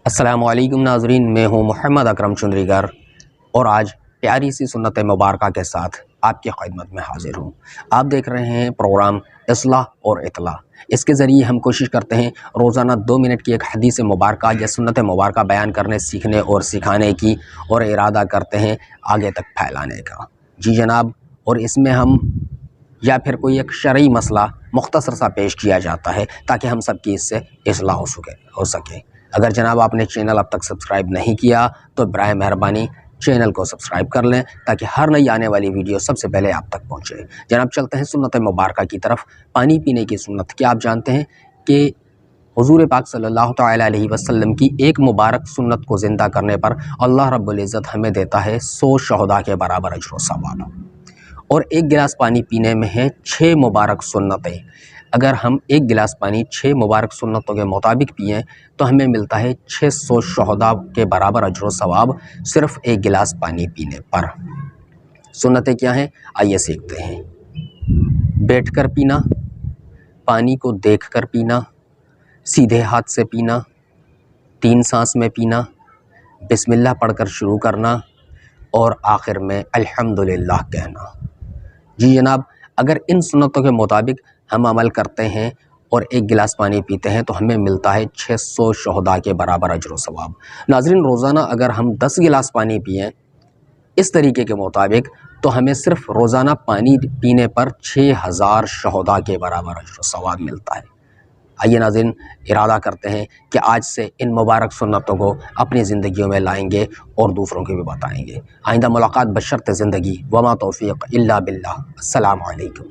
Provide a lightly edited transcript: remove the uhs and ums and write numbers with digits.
السلام علیکم ناظرین، میں ہوں محمد اکرم چندریگر اور آج پیاری سی سنت مبارکہ کے ساتھ آپ کی خدمت میں حاضر ہوں۔ آپ دیکھ رہے ہیں پروگرام اصلاح اور اطلاع۔ اس کے ذریعے ہم کوشش کرتے ہیں روزانہ 2 منٹ کی ایک حدیث مبارکہ یا سنت مبارکہ بیان کرنے، سیکھنے اور سکھانے کی، اور ارادہ کرتے ہیں آگے تک پھیلانے کا۔ جی جناب، اور اس میں ہم یا پھر کوئی ایک شرعی مسئلہ مختصر سا پیش کیا جاتا ہے تاکہ ہم سب کی اس سے اصلاح ہو سکے۔ اگر جناب آپ نے چینل اب تک سبسکرائب نہیں کیا تو برائے مہربانی چینل کو سبسکرائب کر لیں تاکہ ہر نئی آنے والی ویڈیو سب سے پہلے آپ تک پہنچے۔ جناب چلتے ہیں سنت مبارکہ کی طرف۔ پانی پینے کی سنت، کیا آپ جانتے ہیں کہ حضور پاک صلی اللہ تعالیٰ علیہ وسلم کی ایک مبارک سنت کو زندہ کرنے پر اللہ رب العزت ہمیں دیتا ہے 100 شہداء کے برابر اجر و ثواب، اور ایک گلاس پانی پینے میں ہیں 6 مبارک سنتیں۔ اگر ہم ایک گلاس پانی 6 مبارک سنتوں کے مطابق پئیں تو ہمیں ملتا ہے 600 شہداء کے برابر اجر و ثواب صرف ایک گلاس پانی پینے پر۔ سنتیں کیا ہیں؟ آئیے سیکھتے ہیں۔ بیٹھ کر پینا، پانی کو دیکھ کر پینا، سیدھے ہاتھ سے پینا، 3 سانس میں پینا، بسم اللہ پڑھ کر شروع کرنا، اور آخر میں الحمدللہ کہنا۔ جی جناب، اگر ان سنتوں کے مطابق ہم عمل کرتے ہیں اور ایک گلاس پانی پیتے ہیں تو ہمیں ملتا ہے 600 شہداء کے برابر اجر و ثواب۔ ناظرین، روزانہ اگر ہم 10 گلاس پانی پئیں اس طریقے کے مطابق تو ہمیں صرف روزانہ پانی پینے پر 6000 شہداء کے برابر اجر و ثواب ملتا ہے۔ آئیے ناظرین، ارادہ کرتے ہیں کہ آج سے ان مبارک سنتوں کو اپنی زندگیوں میں لائیں گے اور دوسروں کو بھی بتائیں گے۔ آئندہ ملاقات بشرط زندگی، وما توفیق الا باللہ۔ السلام علیکم۔